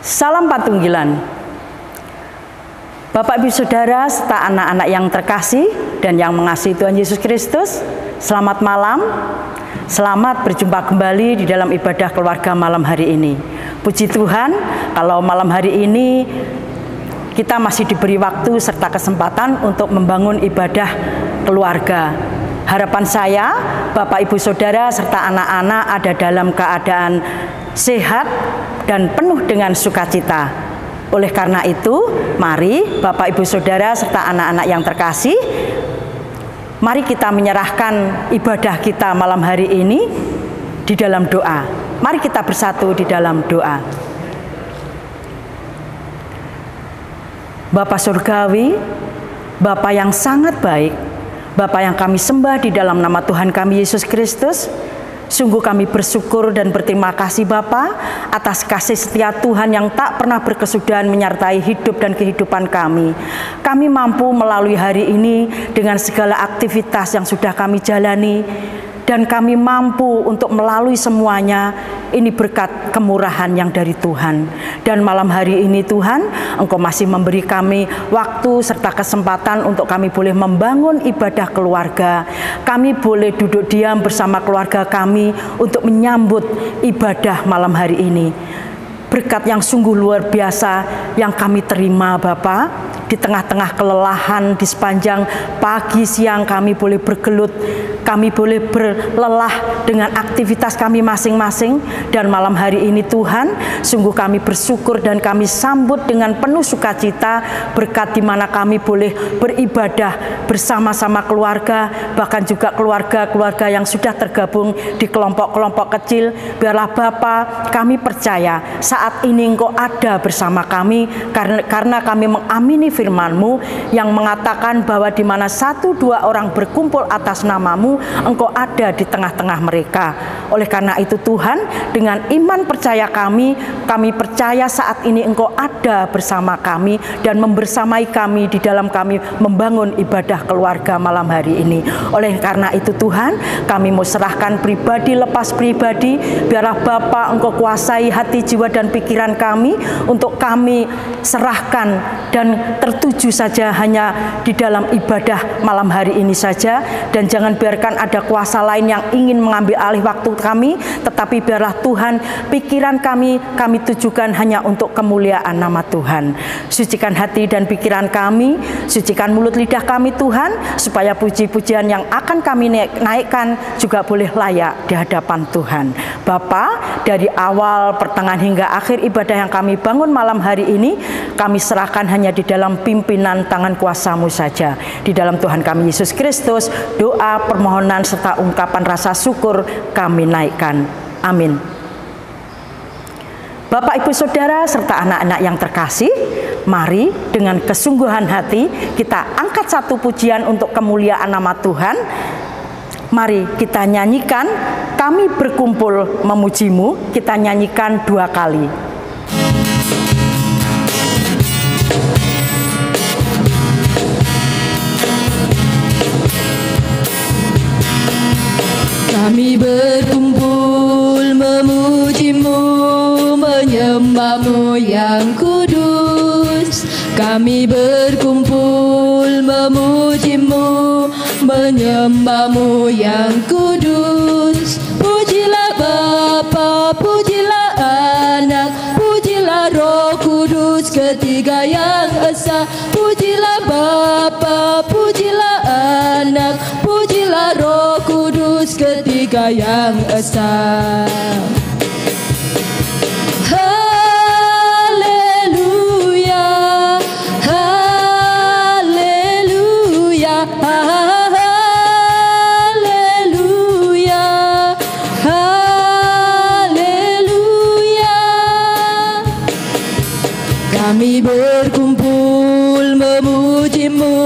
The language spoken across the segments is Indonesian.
Salam Patunggilan. Bapak Ibu Saudara serta anak-anak yang terkasih dan yang mengasihi Tuhan Yesus Kristus, selamat malam. Selamat berjumpa kembali di dalam ibadah keluarga malam hari ini. Puji Tuhan, kalau malam hari ini kita masih diberi waktu serta kesempatan untuk membangun ibadah keluarga. Harapan saya, Bapak Ibu Saudara serta anak-anak ada dalam keadaan sehat dan penuh dengan sukacita. Oleh karena itu, mari Bapak Ibu Saudara serta anak-anak yang terkasih, mari kita menyerahkan ibadah kita malam hari ini di dalam doa. Mari kita bersatu di dalam doa. Bapa Surgawi, Bapa yang sangat baik, Bapa yang kami sembah di dalam nama Tuhan kami Yesus Kristus, sungguh kami bersyukur dan berterima kasih Bapa atas kasih setia Tuhan yang tak pernah berkesudahan menyertai hidup dan kehidupan kami. Kami mampu melalui hari ini dengan segala aktivitas yang sudah kami jalani, dan kami mampu untuk melalui semuanya. Ini berkat kemurahan yang dari Tuhan. Dan malam hari ini Tuhan, Engkau masih memberi kami waktu serta kesempatan untuk kami boleh membangun ibadah keluarga. Kami boleh duduk diam bersama keluarga kami untuk menyambut ibadah malam hari ini. Berkat yang sungguh luar biasa yang kami terima Bapa. Di tengah-tengah kelelahan, di sepanjang pagi siang kami boleh bergelut, kami boleh berlelah dengan aktivitas kami masing-masing. Dan malam hari ini Tuhan, sungguh kami bersyukur dan kami sambut dengan penuh sukacita berkat di mana kami boleh beribadah bersama-sama keluarga, bahkan juga keluarga-keluarga yang sudah tergabung di kelompok-kelompok kecil. Biarlah Bapa, kami percaya saat ini Engkau ada bersama kami, karena kami mengamini firman-Mu yang mengatakan bahwa di mana 1-2 orang berkumpul atas nama-Mu, Engkau ada di tengah-tengah mereka. Oleh karena itu Tuhan, dengan iman percaya kami percaya saat ini Engkau ada bersama kami dan membersamai kami di dalam kami membangun ibadah keluarga malam hari ini. Oleh karena itu Tuhan, kami mau serahkan pribadi lepas pribadi. Biarlah Bapa Engkau kuasai hati, jiwa dan pikiran kami, untuk kami serahkan dan tertuju saja hanya di dalam ibadah malam hari ini saja. Dan jangan biarkan ada kuasa lain yang ingin mengambil alih waktu kami, tetapi biarlah Tuhan pikiran kami tujukan hanya untuk kemuliaan nama Tuhan. Sucikan hati dan pikiran kami, sucikan mulut lidah kami Tuhan, supaya puji-pujian yang akan kami naikkan juga boleh layak di hadapan Tuhan. Bapa, dari awal, pertengahan hingga akhir ibadah yang kami bangun malam hari ini, kami serahkan hanya di dalam pimpinan tangan kuasa-Mu saja. Di dalam Tuhan kami Yesus Kristus, doa, permohonan, serta ungkapan rasa syukur kami naikkan. Amin. Bapak, Ibu, Saudara, serta anak-anak yang terkasih, mari dengan kesungguhan hati kita angkat satu pujian untuk kemuliaan nama Tuhan. Mari kita nyanyikan, kami berkumpul memuji-Mu. Kita nyanyikan 2 kali. Kami berkumpul memuji-Mu, menyembah-Mu yang kudus. Kami berkumpul memuji-Mu, menyembah-Mu yang kudus. Pujilah Bapa, pujilah Anak, pujilah Roh Kudus, ketiga yang esa. Pujilah Bapa, pujilah Anak, pujilah Roh Kudus, ketiga yang esa. Haleluya, haleluya, haleluya, haleluya. Kami berkumpul memuji-Mu,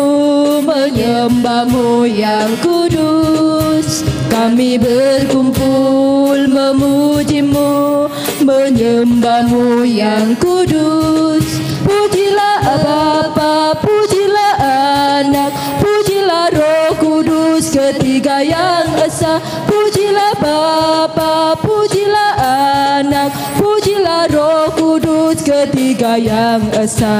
menyembah-Mu yang kudus. Kami berkumpul memuji-Mu, menyembah-Mu yang kudus. Pujilah Bapa, pujilah Anak, pujilah Roh Kudus, ketiga yang esa. Pujilah Bapa, pujilah Anak, pujilah Roh Kudus, ketiga esa.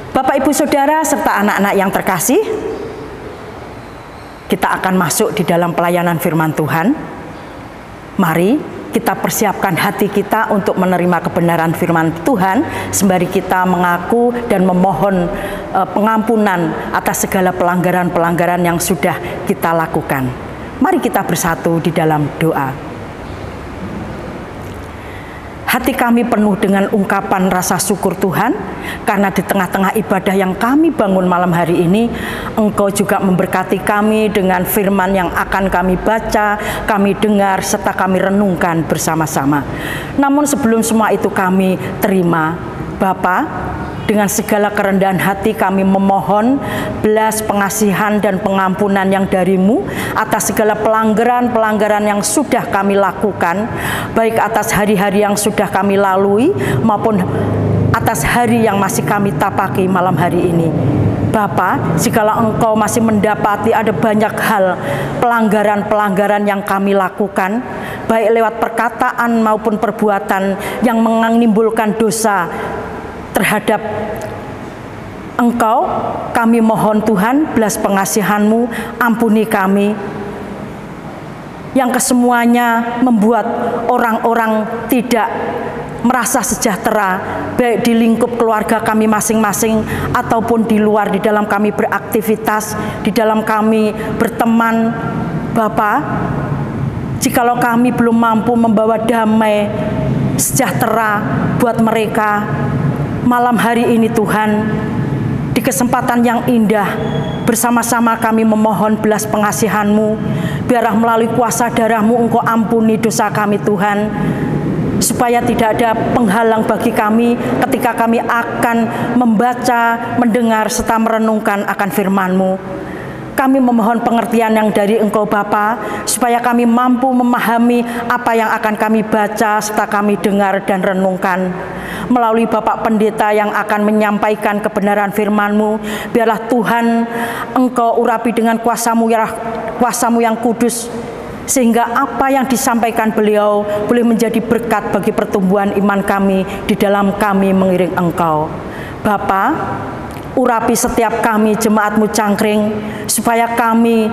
Bapak, Ibu, Saudara, serta anak-anak yang terkasih, kita akan masuk di dalam pelayanan firman Tuhan. Mari kita persiapkan hati kita untuk menerima kebenaran firman Tuhan, sembari kita mengaku dan memohon pengampunan atas segala pelanggaran-pelanggaran yang sudah kita lakukan. Mari kita bersatu di dalam doa. Hati kami penuh dengan ungkapan rasa syukur Tuhan, karena di tengah-tengah ibadah yang kami bangun malam hari ini, Engkau juga memberkati kami dengan firman yang akan kami baca, kami dengar, serta kami renungkan bersama-sama. Namun sebelum semua itu kami terima, Bapa, dengan segala kerendahan hati kami memohon belas pengasihan dan pengampunan yang dari-Mu atas segala pelanggaran-pelanggaran yang sudah kami lakukan, baik atas hari-hari yang sudah kami lalui maupun atas hari yang masih kami tapaki malam hari ini. Bapa, jikalau Engkau masih mendapati ada banyak hal pelanggaran-pelanggaran yang kami lakukan, baik lewat perkataan maupun perbuatan yang menimbulkan dosa terhadap Engkau, kami mohon Tuhan, belas pengasihan-Mu, ampuni kami, yang kesemuanya membuat orang-orang tidak merasa sejahtera, baik di lingkup keluarga kami masing-masing ataupun di luar, di dalam kami beraktivitas, di dalam kami berteman. Bapa, jikalau kami belum mampu membawa damai sejahtera buat mereka, malam hari ini Tuhan, di kesempatan yang indah, bersama-sama kami memohon belas pengasihan-Mu. Biarlah melalui kuasa darah-Mu Engkau ampuni dosa kami Tuhan, supaya tidak ada penghalang bagi kami ketika kami akan membaca, mendengar, serta merenungkan akan firman-Mu. Kami memohon pengertian yang dari Engkau Bapa, supaya kami mampu memahami apa yang akan kami baca, serta kami dengar dan renungkan. Melalui Bapak Pendeta yang akan menyampaikan kebenaran firman-Mu, biarlah Tuhan Engkau urapi dengan kuasa-Mu yang kudus, sehingga apa yang disampaikan beliau boleh menjadi berkat bagi pertumbuhan iman kami di dalam kami mengiring Engkau. Bapa, urapi setiap kami jemaat-Mu Cangkring, supaya kami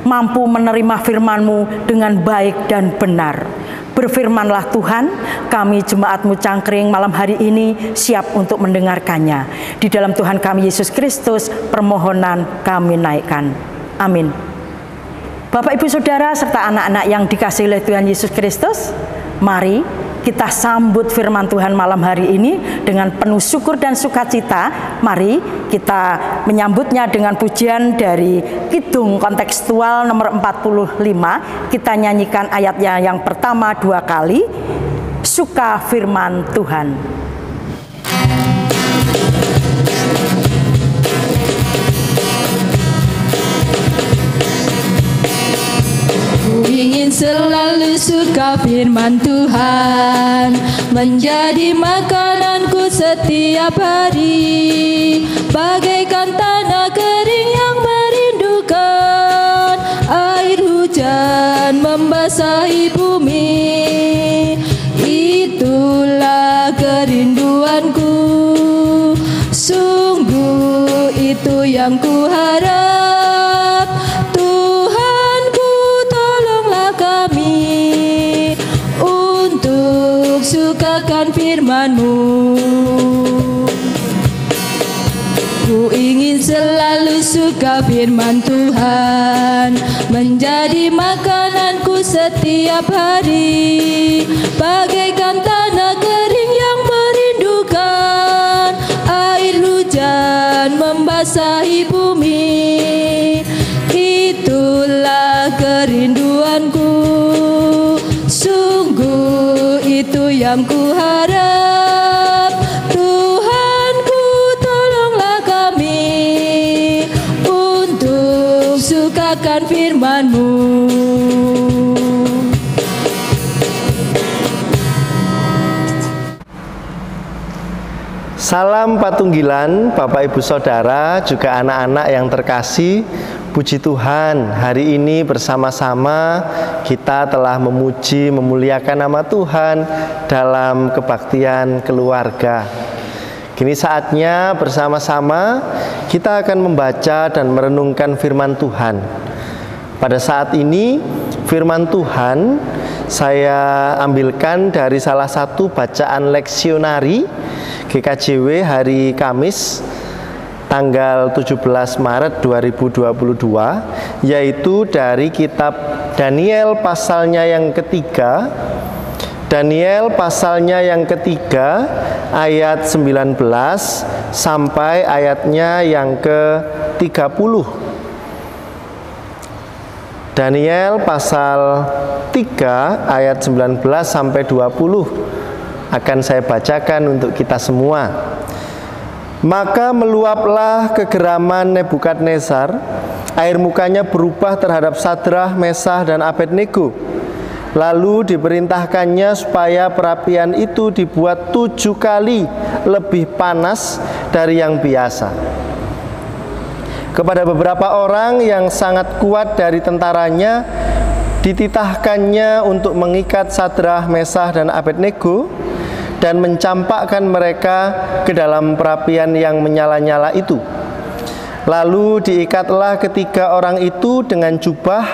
mampu menerima firman-Mu dengan baik dan benar. Berfirmanlah Tuhan, kami jemaat-Mu Cangkring malam hari ini siap untuk mendengarkannya. Di dalam Tuhan kami Yesus Kristus, permohonan kami naikkan. Amin. Bapak, Ibu, Saudara, serta anak-anak yang dikasihi oleh Tuhan Yesus Kristus, mari kita sambut firman Tuhan malam hari ini dengan penuh syukur dan sukacita. Mari kita menyambutnya dengan pujian dari Kidung Kontekstual nomor 45. Kita nyanyikan ayatnya yang pertama 2 kali. Suka firman Tuhan. Ingin selalu suka firman Tuhan, menjadi makananku setiap hari, bagaikan tanah kering yang merindukan air hujan membasahi bumi. Itulah kerinduanku, sungguh itu yang kuharap. Sukakan firman-Mu. Ku ingin selalu suka firman Tuhan, menjadi makananku setiap hari, bagaikan tanah kering yang merindukan air hujan membasahi bumi. Itulah kerinduanku, sungguh itu yang kuharap. Tuhanku, tolonglah kami untuk Salam Patunggilan, Bapak Ibu Saudara, juga anak-anak yang terkasih. Puji Tuhan, hari ini bersama-sama kita telah memuji, memuliakan nama Tuhan dalam kebaktian keluarga. Kini saatnya bersama-sama kita akan membaca dan merenungkan firman Tuhan. Pada saat ini firman Tuhan saya ambilkan dari salah satu bacaan leksionari GKJW hari Kamis tanggal 17 Maret 2022, yaitu dari kitab Daniel pasalnya yang ketiga. Daniel pasalnya yang ketiga ayat 19 sampai ayatnya yang ke-30. Daniel pasal 3 ayat 19 sampai 20 akan saya bacakan untuk kita semua. Maka meluaplah kegeraman Nebukadnezar, air mukanya berubah terhadap Sadrah, Mesah, dan Abednego. Lalu diperintahkannya supaya perapian itu dibuat 7 kali lebih panas dari yang biasa. Kepada beberapa orang yang sangat kuat dari tentaranya, dititahkannya untuk mengikat Sadrah, Mesah, dan Abednego dan mencampakkan mereka ke dalam perapian yang menyala-nyala itu. Lalu diikatlah ketiga orang itu dengan jubah,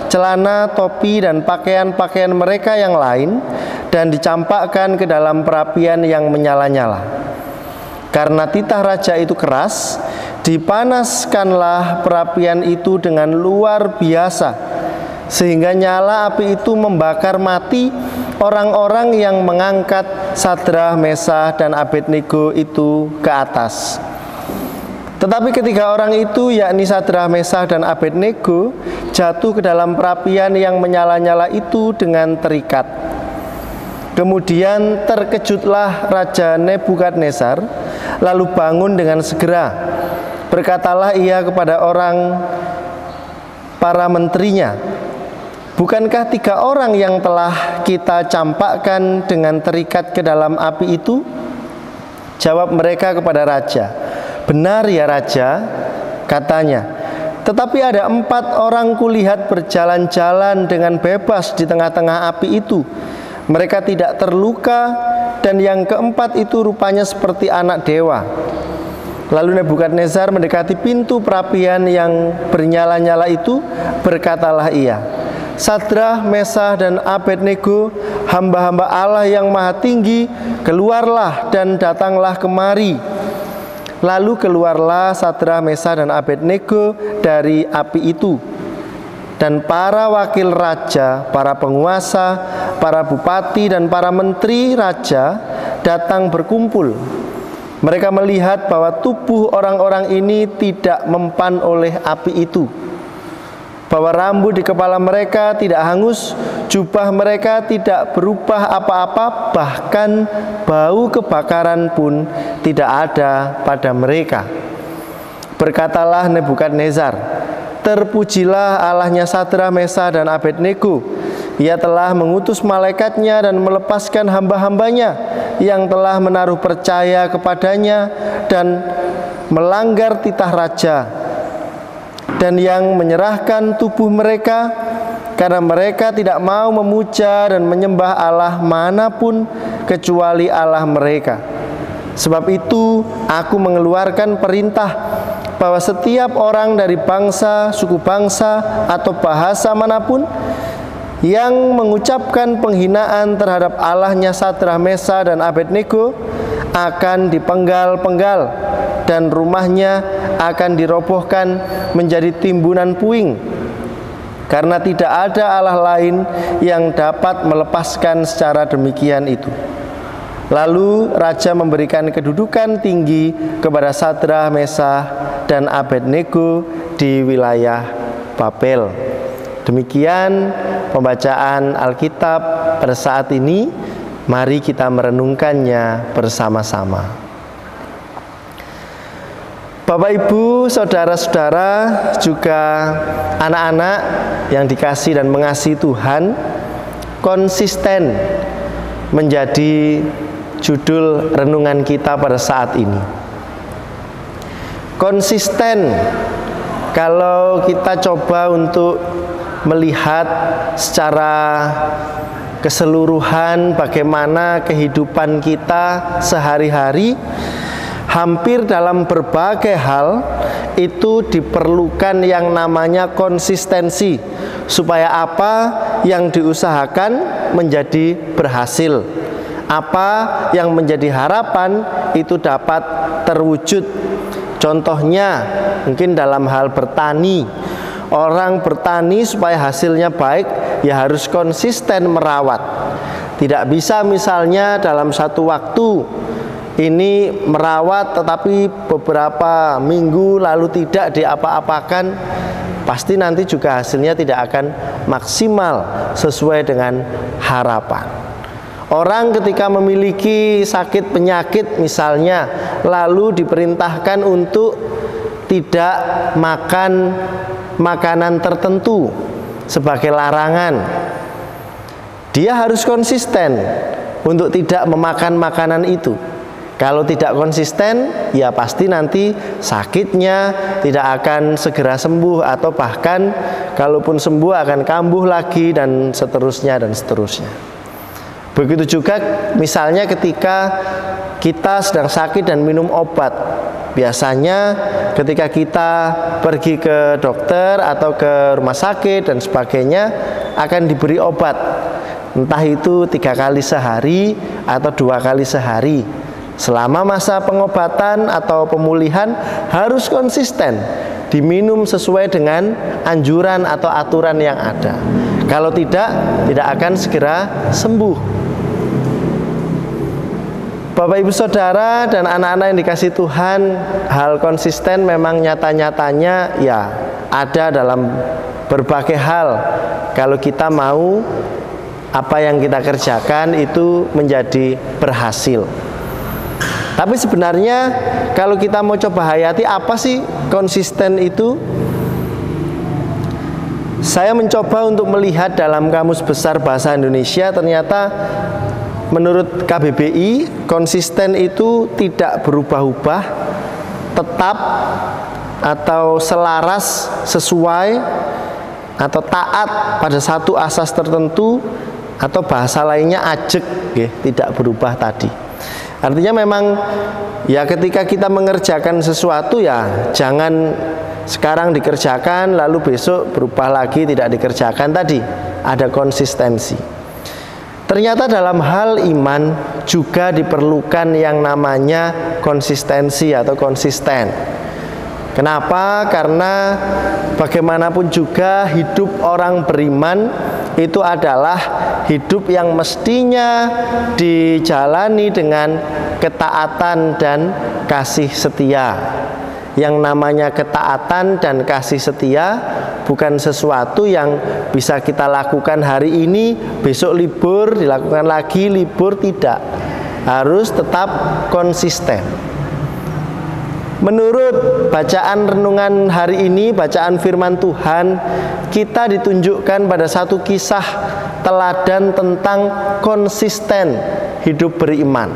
celana, topi, dan pakaian-pakaian mereka yang lain, dan dicampakkan ke dalam perapian yang menyala-nyala. Karena titah raja itu keras, dipanaskanlah perapian itu dengan luar biasa, sehingga nyala api itu membakar mati orang-orang yang mengangkat Sadrah, Mesah, dan Abednego itu ke atas. Tetapi ketiga orang itu, yakni Sadrah, Mesah, dan Abednego, jatuh ke dalam perapian yang menyala-nyala itu dengan terikat. Kemudian terkejutlah Raja Nebukadnezar, lalu bangun dengan segera. Berkatalah ia kepada para menterinya, bukankah 3 orang yang telah kita campakkan dengan terikat ke dalam api itu? Jawab mereka kepada raja, benar ya raja, katanya. Tetapi ada 4 orang kulihat berjalan-jalan dengan bebas di tengah-tengah api itu. Mereka tidak terluka, dan yang keempat itu rupanya seperti anak dewa. Lalu Nebukadnezar mendekati pintu perapian yang bernyala-nyala itu, berkatalah ia, Sadrah, Mesah, dan Abednego, hamba-hamba Allah yang maha tinggi, keluarlah dan datanglah kemari. Lalu keluarlah Sadrah, Mesah, dan Abednego dari api itu. Dan para wakil raja, para penguasa, para bupati, dan para menteri raja datang berkumpul. Mereka melihat bahwa tubuh orang-orang ini tidak mempan oleh api itu, bahwa rambut di kepala mereka tidak hangus, jubah mereka tidak berubah apa-apa, bahkan bau kebakaran pun tidak ada pada mereka. Berkatalah Nebukadnezar, terpujilah Allahnya Sadrah, Mesah, dan Abednego. Ia telah mengutus malaikatnya dan melepaskan hamba-hambanya yang telah menaruh percaya kepadanya dan melanggar titah raja, dan yang menyerahkan tubuh mereka karena mereka tidak mau memuja dan menyembah Allah manapun kecuali Allah mereka. Sebab itu aku mengeluarkan perintah bahwa setiap orang dari bangsa, suku bangsa, atau bahasa manapun yang mengucapkan penghinaan terhadap Allahnya Sadrah, Mesah, dan Abednego akan dipenggal-penggal, dan rumahnya akan dirobohkan menjadi timbunan puing, karena tidak ada Allah lain yang dapat melepaskan secara demikian itu. Lalu raja memberikan kedudukan tinggi kepada Sadrah, Mesah, dan Abednego di wilayah Babel. Demikian pembacaan Alkitab pada saat ini. Mari kita merenungkannya bersama-sama. Bapak, Ibu, saudara-saudara, juga anak-anak yang dikasihi dan mengasihi Tuhan, konsisten menjadi judul renungan kita pada saat ini. Konsisten. Kalau kita coba untuk melihat secara keseluruhan bagaimana kehidupan kita sehari-hari, hampir dalam berbagai hal itu diperlukan yang namanya konsistensi, supaya apa yang diusahakan menjadi berhasil, apa yang menjadi harapan itu dapat terwujud. Contohnya mungkin dalam hal bertani. Orang bertani supaya hasilnya baik ya harus konsisten merawat. Tidak bisa misalnya dalam satu waktu ini merawat tetapi beberapa minggu lalu tidak diapa-apakan, pasti nanti juga hasilnya tidak akan maksimal sesuai dengan harapan. Orang ketika memiliki sakit penyakit misalnya, lalu diperintahkan untuk tidak makan makanan tertentu sebagai larangan, dia harus konsisten untuk tidak memakan makanan itu. Kalau tidak konsisten, ya pasti nanti sakitnya tidak akan segera sembuh, atau bahkan kalaupun sembuh akan kambuh lagi dan seterusnya dan seterusnya. Begitu juga misalnya ketika kita sedang sakit dan minum obat. Biasanya ketika kita pergi ke dokter atau ke rumah sakit dan sebagainya akan diberi obat. Entah itu 3 kali sehari atau 2 kali sehari. Selama masa pengobatan atau pemulihan harus konsisten diminum sesuai dengan anjuran atau aturan yang ada. Kalau tidak akan segera sembuh. Bapak Ibu Saudara dan anak-anak yang dikasihi Tuhan, hal konsisten memang nyata-nyatanya ya ada dalam berbagai hal. Kalau kita mau apa yang kita kerjakan itu menjadi berhasil. Tapi sebenarnya kalau kita mau coba hayati apa sih konsisten itu? Saya mencoba untuk melihat dalam Kamus Besar Bahasa Indonesia, ternyata menurut KBBI, konsisten itu tidak berubah-ubah, tetap atau selaras, sesuai atau taat pada satu asas tertentu, atau bahasa lainnya ajeg, tidak berubah tadi. Artinya memang ya ketika kita mengerjakan sesuatu ya jangan sekarang dikerjakan lalu besok berubah lagi tidak dikerjakan, tadi ada konsistensi. Ternyata dalam hal iman juga diperlukan yang namanya konsistensi atau konsisten. Kenapa? Karena bagaimanapun juga hidup orang beriman itu adalah hidup yang mestinya dijalani dengan ketaatan dan kasih setia. Yang namanya ketaatan dan kasih setia bukan sesuatu yang bisa kita lakukan hari ini, besok libur, dilakukan lagi, libur, tidak. Harus tetap konsisten. Menurut bacaan renungan hari ini, bacaan firman Tuhan, kita ditunjukkan pada satu kisah teladan tentang konsisten hidup beriman.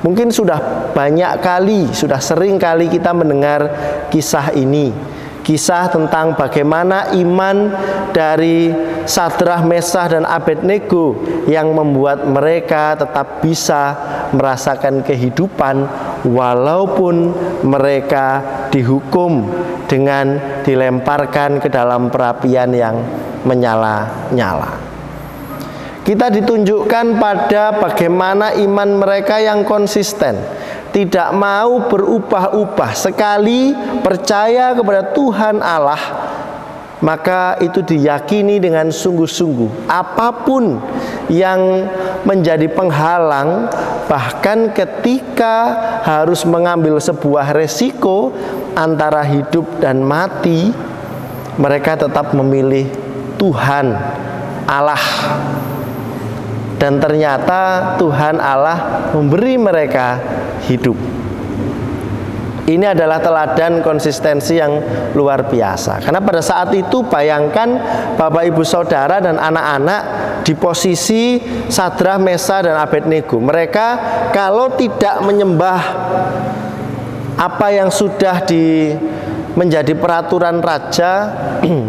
Mungkin sudah banyak kali, sudah sering kali kita mendengar kisah ini. Kisah tentang bagaimana iman dari Sadrah, Mesah, dan Abednego yang membuat mereka tetap bisa merasakan kehidupan walaupun mereka dihukum dengan dilemparkan ke dalam perapian yang menyala-nyala. Kita ditunjukkan pada bagaimana iman mereka yang konsisten, tidak mau berubah-ubah. Sekali percaya kepada Tuhan Allah, maka itu diyakini dengan sungguh-sungguh. Apapun yang menjadi penghalang, bahkan ketika harus mengambil sebuah resiko antara hidup dan mati, mereka tetap memilih Tuhan Allah. Dan ternyata Tuhan Allah memberi mereka hidup. Ini adalah teladan konsistensi yang luar biasa. Karena pada saat itu bayangkan Bapak Ibu Saudara dan anak-anak di posisi Sadrah, Mesah, dan Abednego. Mereka kalau tidak menyembah apa yang sudah menjadi peraturan raja,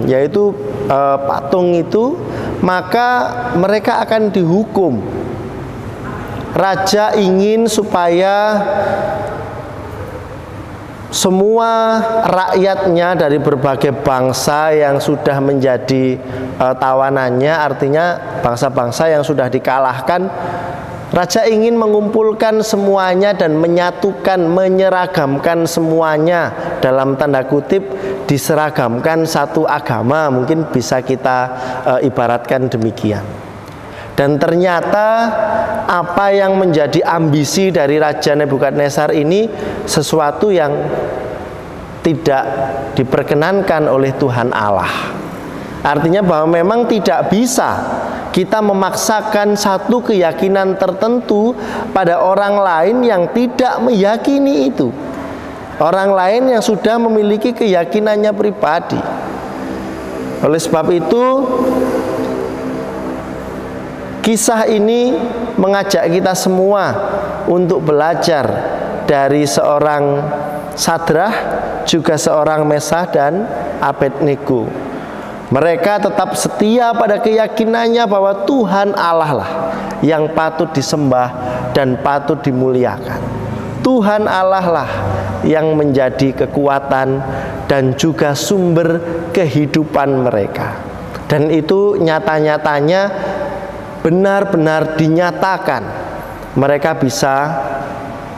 yaitu patung itu, maka mereka akan dihukum. Raja ingin supaya semua rakyatnya dari berbagai bangsa yang sudah menjadi tawanannya, artinya bangsa-bangsa yang sudah dikalahkan, raja ingin mengumpulkan semuanya dan menyatukan, menyeragamkan semuanya, dalam tanda kutip diseragamkan satu agama, mungkin bisa kita ibaratkan demikian. Dan ternyata apa yang menjadi ambisi dari Raja Nebukadnezar ini sesuatu yang tidak diperkenankan oleh Tuhan Allah. Artinya bahwa memang tidak bisa kita memaksakan satu keyakinan tertentu pada orang lain yang tidak meyakini itu. Orang lain yang sudah memiliki keyakinannya pribadi. Oleh sebab itu, kisah ini mengajak kita semua untuk belajar dari seorang Sadrah, juga seorang Mesah dan Abednego. Mereka tetap setia pada keyakinannya bahwa Tuhan Allah lah yang patut disembah dan patut dimuliakan. Tuhan Allah lah yang menjadi kekuatan dan juga sumber kehidupan mereka. Dan itu nyata-nyatanya benar-benar dinyatakan. Mereka bisa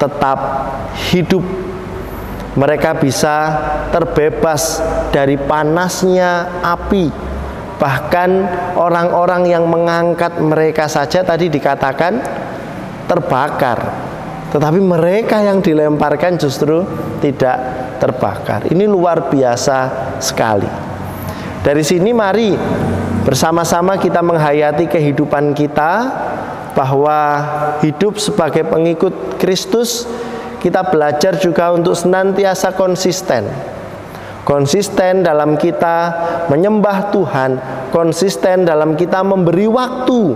tetap hidup, mereka bisa terbebas dari panasnya api. Bahkan orang-orang yang mengangkat mereka saja tadi dikatakan terbakar, tetapi mereka yang dilemparkan justru tidak terbakar. Ini luar biasa sekali. Dari sini mari bersama-sama kita menghayati kehidupan kita, bahwa hidup sebagai pengikut Kristus, kita belajar juga untuk senantiasa konsisten. Konsisten dalam kita menyembah Tuhan, konsisten dalam kita memberi waktu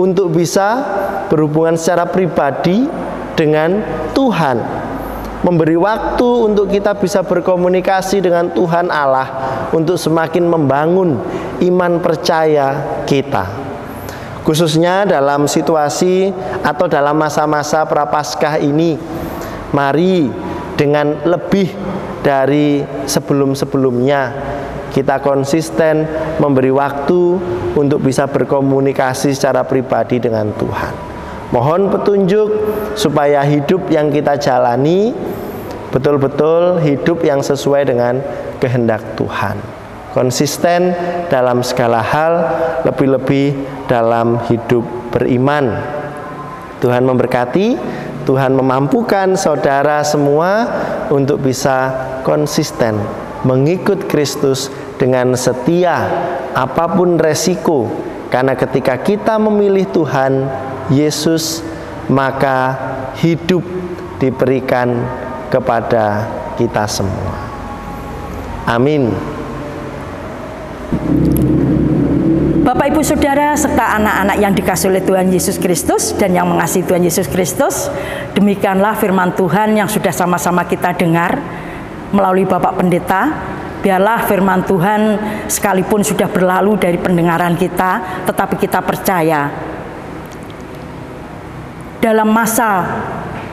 untuk bisa berhubungan secara pribadi dengan Tuhan, memberi waktu untuk kita bisa berkomunikasi dengan Tuhan Allah, untuk semakin membangun iman percaya kita. Khususnya dalam situasi atau dalam masa-masa Prapaskah ini, mari dengan lebih dari sebelum-sebelumnya kita konsisten memberi waktu untuk bisa berkomunikasi secara pribadi dengan Tuhan. Mohon petunjuk supaya hidup yang kita jalani betul-betul hidup yang sesuai dengan kehendak Tuhan. Konsisten dalam segala hal, lebih-lebih dalam hidup beriman. Tuhan memberkati, Tuhan memampukan saudara semua untuk bisa konsisten mengikut Kristus dengan setia apapun resiko. Karena ketika kita memilih Tuhan Yesus, maka hidup diberikan kepada kita semua. Amin. Bapak, Ibu, Saudara, serta anak-anak yang dikasihi oleh Tuhan Yesus Kristus dan yang mengasihi Tuhan Yesus Kristus, demikianlah firman Tuhan yang sudah sama-sama kita dengar melalui Bapak Pendeta. Biarlah firman Tuhan sekalipun sudah berlalu dari pendengaran kita, tetapi kita percaya dalam masa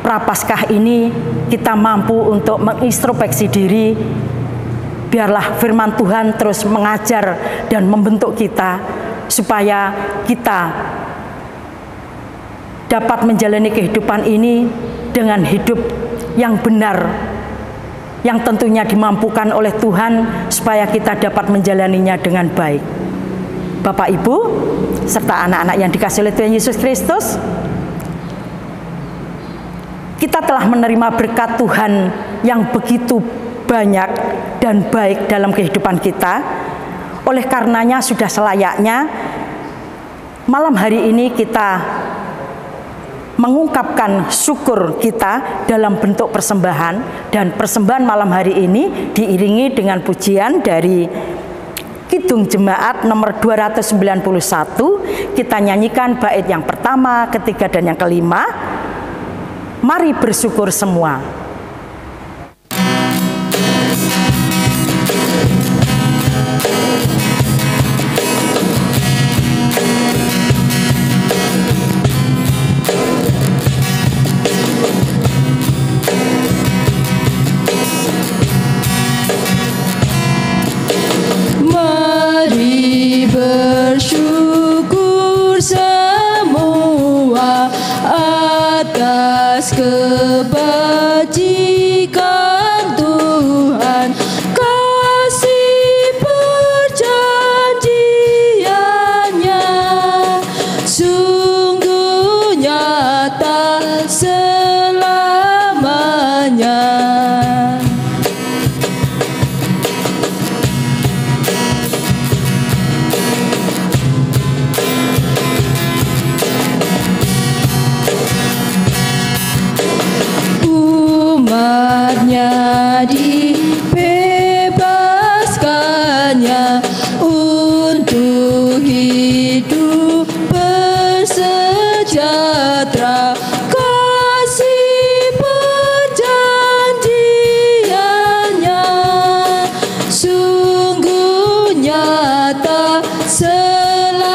Prapaskah ini kita mampu untuk mengintrospeksi diri. Biarlah firman Tuhan terus mengajar dan membentuk kita, supaya kita dapat menjalani kehidupan ini dengan hidup yang benar, yang tentunya dimampukan oleh Tuhan, supaya kita dapat menjalaninya dengan baik. Bapak, Ibu, serta anak-anak yang dikasihi oleh Tuhan Yesus Kristus, kita telah menerima berkat Tuhan yang begitu banyak dan baik dalam kehidupan kita. Oleh karenanya sudah selayaknya malam hari ini kita mengungkapkan syukur kita dalam bentuk persembahan, dan persembahan malam hari ini diiringi dengan pujian dari Kidung Jemaat nomor 291. Kita nyanyikan bait yang pertama, ketiga, dan yang kelima. Mari bersyukur semua. Bersyukur semua atas kebajikan Tuhan, kasih perjanjiannya sungguh nyata selamanya. Umatnya dibebaskannya untuk hidup bersejahtera, kasih perjanjiannya sungguh nyata selamanya.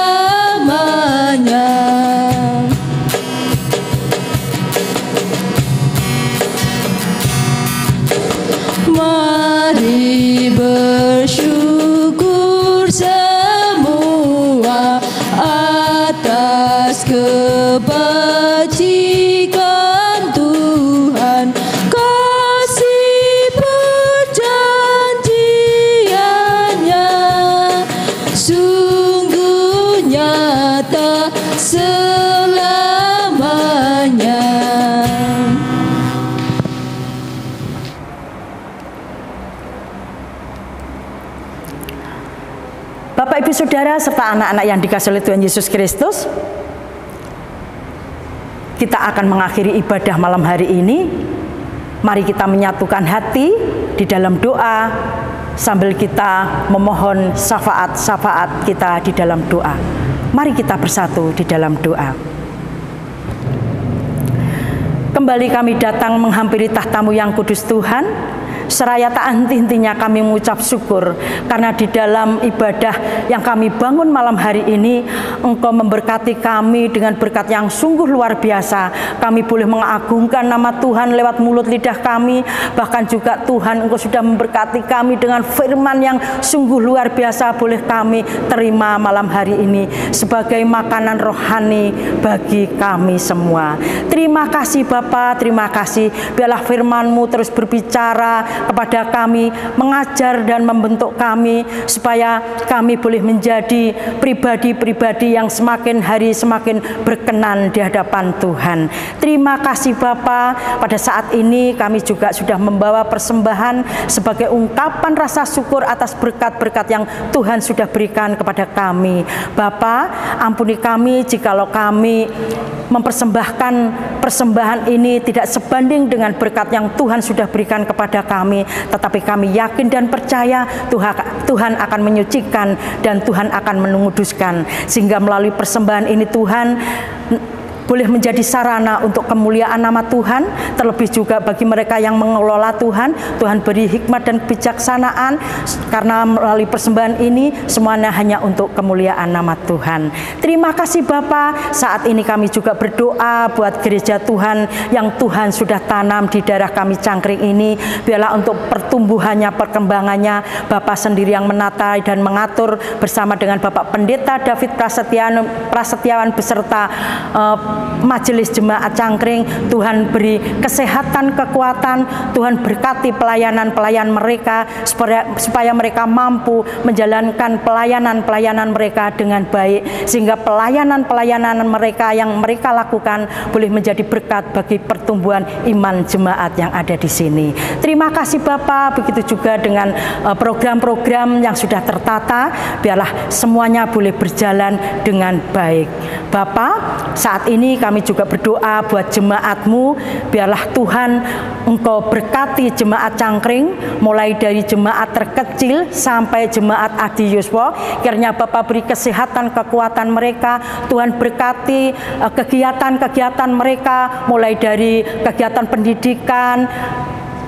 Mari bersyukur semua atas kebajikan Tuhan, kasih perjanjiannya sungguh nyata selamanya. Bapak, Ibu, Saudara, serta anak-anak yang dikasihi oleh Tuhan Yesus Kristus, kita akan mengakhiri ibadah malam hari ini. Mari kita menyatukan hati di dalam doa sambil kita memohon syafaat-syafaat kita di dalam doa. Mari kita bersatu di dalam doa. Kembali kami datang menghampiri tahta-Mu yang kudus Tuhan. Seraya tak henti-hentinya kami mengucap syukur karena di dalam ibadah yang kami bangun malam hari ini, Engkau memberkati kami dengan berkat yang sungguh luar biasa. Kami boleh mengagungkan nama Tuhan lewat mulut lidah kami. Bahkan juga Tuhan, Engkau sudah memberkati kami dengan firman yang sungguh luar biasa, boleh kami terima malam hari ini sebagai makanan rohani bagi kami semua. Terima kasih Bapa, terima kasih. Biarlah firman-Mu terus berbicara kepada kami, mengajar dan membentuk kami supaya kami boleh menjadi pribadi-pribadi yang semakin hari semakin berkenan di hadapan Tuhan. Terima kasih Bapa. Pada saat ini kami juga sudah membawa persembahan sebagai ungkapan rasa syukur atas berkat-berkat yang Tuhan sudah berikan kepada kami. Bapa, ampuni kami jikalau kami mempersembahkan persembahan ini tidak sebanding dengan berkat yang Tuhan sudah berikan kepada kami, tetapi kami yakin dan percaya Tuhan akan menyucikan dan Tuhan akan menguduskan, sehingga melalui persembahan ini Tuhan boleh menjadi sarana untuk kemuliaan nama Tuhan. Terlebih juga bagi mereka yang mengelola Tuhan, Tuhan beri hikmat dan kebijaksanaan, karena melalui persembahan ini semuanya hanya untuk kemuliaan nama Tuhan. Terima kasih Bapa. Saat ini kami juga berdoa buat gereja Tuhan yang Tuhan sudah tanam di daerah kami Cangkring ini. Biarlah untuk pertumbuhannya, perkembangannya, Bapa sendiri yang menata dan mengatur bersama dengan Bapak Pendeta David Prasetyawan beserta Majelis Jemaat Cangkring. Tuhan beri kesehatan, kekuatan. Tuhan berkati pelayanan mereka supaya mereka mampu menjalankan pelayanan mereka dengan baik, sehingga pelayanan mereka yang mereka lakukan boleh menjadi berkat bagi pertumbuhan iman jemaat yang ada di sini. Terima kasih Bapak. Begitu juga dengan program-program yang sudah tertata, biarlah semuanya boleh berjalan dengan baik. Bapak, saat ini kami juga berdoa buat jemaat-Mu. Biarlah Tuhan Engkau berkati jemaat Cangkring, mulai dari jemaat terkecil sampai jemaat Adi Yuswo. Kiranya Bapak beri kesehatan, kekuatan mereka. Tuhan berkati kegiatan-kegiatan mereka, mulai dari kegiatan pendidikan,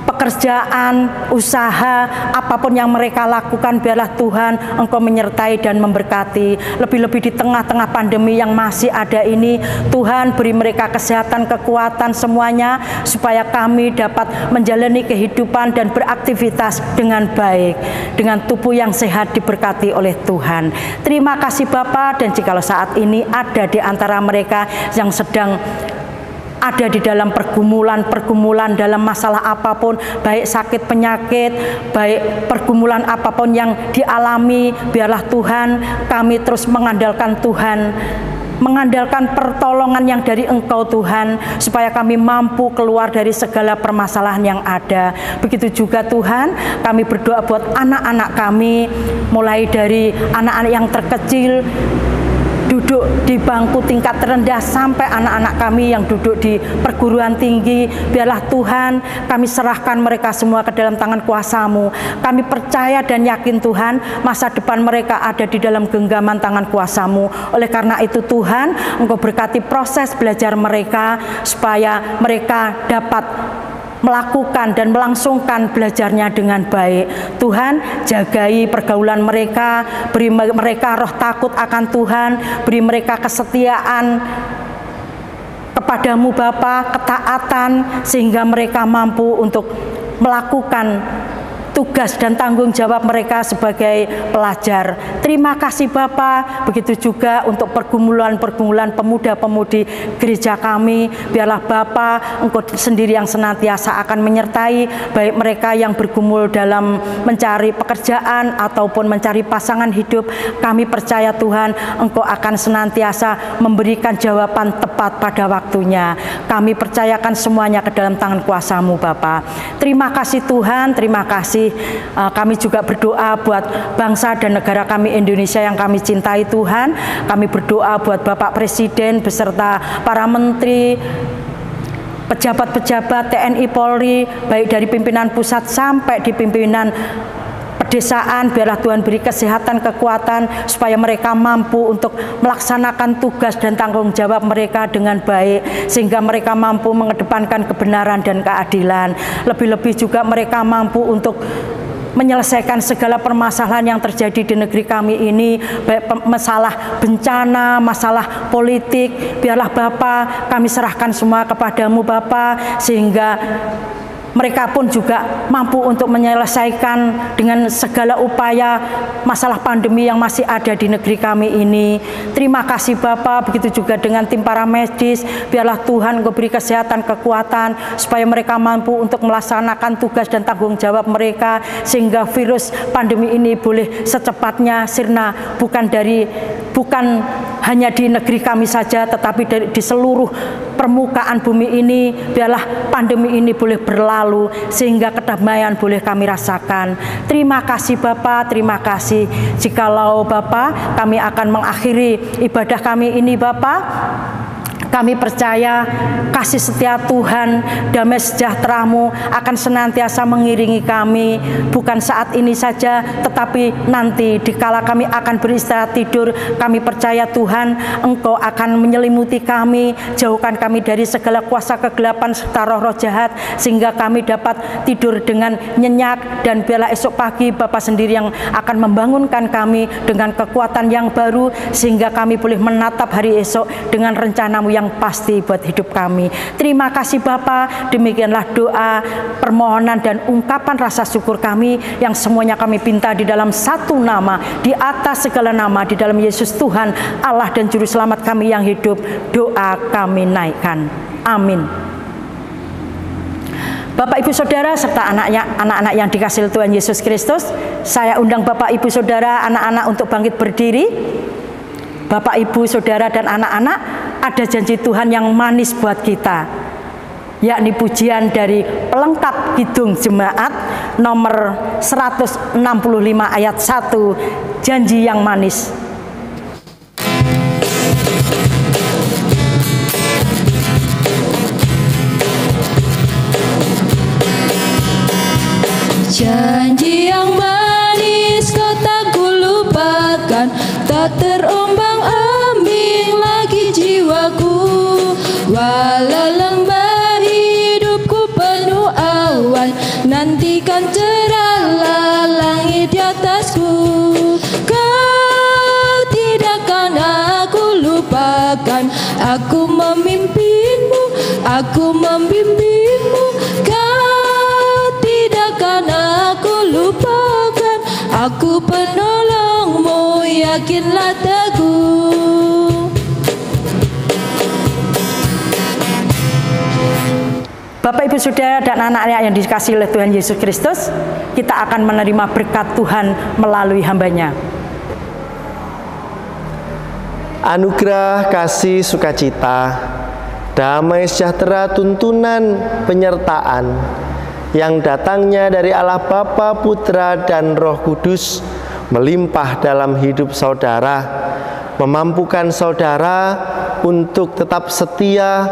pekerjaan, usaha, apapun yang mereka lakukan, biarlah Tuhan Engkau menyertai dan memberkati. Lebih-lebih di tengah-tengah pandemi yang masih ada ini, Tuhan beri mereka kesehatan, kekuatan semuanya, supaya kami dapat menjalani kehidupan dan beraktivitas dengan baik, dengan tubuh yang sehat diberkati oleh Tuhan. Terima kasih Bapa, dan jikalau saat ini ada di antara mereka yang sedang ada di dalam pergumulan dalam masalah apapun, baik sakit penyakit, baik pergumulan apapun yang dialami, biarlah Tuhan kami terus mengandalkan Tuhan, mengandalkan pertolongan yang dari Engkau Tuhan, supaya kami mampu keluar dari segala permasalahan yang ada. Begitu juga Tuhan, kami berdoa buat anak-anak kami, mulai dari anak-anak yang terkecil duduk di bangku tingkat terendah sampai anak-anak kami yang duduk di perguruan tinggi. Biarlah Tuhan kami serahkan mereka semua ke dalam tangan kuasa-Mu. Kami percaya dan yakin Tuhan, masa depan mereka ada di dalam genggaman tangan kuasa-Mu. Oleh karena itu Tuhan, Engkau berkati proses belajar mereka, supaya mereka dapat melakukan dan melangsungkan belajarnya dengan baik. Tuhan, jagai pergaulan mereka, beri mereka roh takut akan Tuhan, beri mereka kesetiaan kepadamu Bapa, ketaatan, sehingga mereka mampu untuk melakukan tugas dan tanggung jawab mereka sebagai pelajar. Terima kasih Bapa. Begitu juga untuk pergumulan-pergumulan pemuda-pemudi gereja kami. Biarlah Bapa, Engkau sendiri yang senantiasa akan menyertai, baik mereka yang bergumul dalam mencari pekerjaan ataupun mencari pasangan hidup. Kami percaya Tuhan, Engkau akan senantiasa memberikan jawaban tepat pada waktunya. Kami percayakan semuanya ke dalam tangan kuasa-Mu Bapa. Terima kasih Tuhan, terima kasih. Kami juga berdoa buat bangsa dan negara kami Indonesia yang kami cintai Tuhan. Kami berdoa buat Bapak Presiden beserta para menteri, pejabat-pejabat TNI Polri, baik dari pimpinan pusat sampai di pimpinan pedesaan. Biarlah Tuhan beri kesehatan, kekuatan, supaya mereka mampu untuk melaksanakan tugas dan tanggung jawab mereka dengan baik, sehingga mereka mampu mengedepankan kebenaran dan keadilan. Lebih-lebih juga mereka mampu untuk menyelesaikan segala permasalahan yang terjadi di negeri kami ini, baik masalah bencana, masalah politik. Biarlah Bapa, kami serahkan semua kepadamu Bapa, sehingga mereka pun juga mampu untuk menyelesaikan dengan segala upaya masalah pandemi yang masih ada di negeri kami ini. Terima kasih Bapa. Begitu juga dengan tim para medis. Biarlah Tuhan Engkau beri kesehatan, kekuatan, supaya mereka mampu untuk melaksanakan tugas dan tanggung jawab mereka, sehingga virus pandemi ini boleh secepatnya sirna, bukan hanya di negeri kami saja, tetapi di seluruh permukaan bumi ini. Biarlah pandemi ini boleh berlalu, sehingga kedamaian boleh kami rasakan. Terima kasih Bapa, terima kasih. Jikalau Bapa, kami akan mengakhiri ibadah kami ini Bapa, kami percaya kasih setia Tuhan, damai sejahtera-Mu akan senantiasa mengiringi kami, bukan saat ini saja, tetapi nanti dikala kami akan beristirahat tidur. Kami percaya Tuhan, Engkau akan menyelimuti kami, jauhkan kami dari segala kuasa kegelapan serta roh-roh jahat, sehingga kami dapat tidur dengan nyenyak. Dan biarlah esok pagi Bapa sendiri yang akan membangunkan kami dengan kekuatan yang baru, sehingga kami boleh menatap hari esok dengan rencana-Mu yang pasti buat hidup kami. Terima kasih Bapa. Demikianlah doa, permohonan dan ungkapan rasa syukur kami yang semuanya kami pinta di dalam satu nama, di atas segala nama, di dalam Yesus Tuhan Allah dan Juru Selamat kami yang hidup. Doa kami naikkan. Amin. Bapak Ibu Saudara serta anak-anak yang dikasihi Tuhan Yesus Kristus, saya undang Bapak Ibu Saudara, anak-anak untuk bangkit berdiri. Bapak Ibu Saudara dan anak-anak, ada janji Tuhan yang manis buat kita, yakni pujian dari pelengkap Kidung Jemaat nomor 165 ayat 1, janji yang manis. Janji yang manis kau tak kulupakan, tak terombang-ambing lagi jiwaku. Walau lembah hidupku penuh awan, nantikan cerahlah langit di atasku. Kau tidakkan aku lupakan, aku memimpimu, aku membimbingmu. Kau tidakkan aku lupakan, aku penolongmu, yakinlah teguh. Bapak, Ibu, Saudara, dan anak-anak yang dikasihi oleh Tuhan Yesus Kristus, kita akan menerima berkat Tuhan melalui hambanya. Anugerah kasih sukacita, damai sejahtera, tuntunan penyertaan yang datangnya dari Allah Bapa, Putra, dan Roh Kudus melimpah dalam hidup saudara, memampukan saudara untuk tetap setia,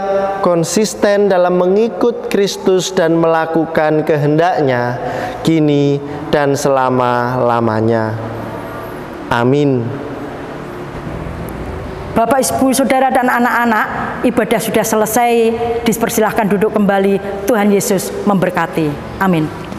konsisten dalam mengikut Kristus dan melakukan kehendak-Nya kini dan selama-lamanya. Amin. Bapak, Ibu, Saudara, dan anak-anak, ibadah sudah selesai. Dipersilahkan duduk kembali. Tuhan Yesus memberkati. Amin.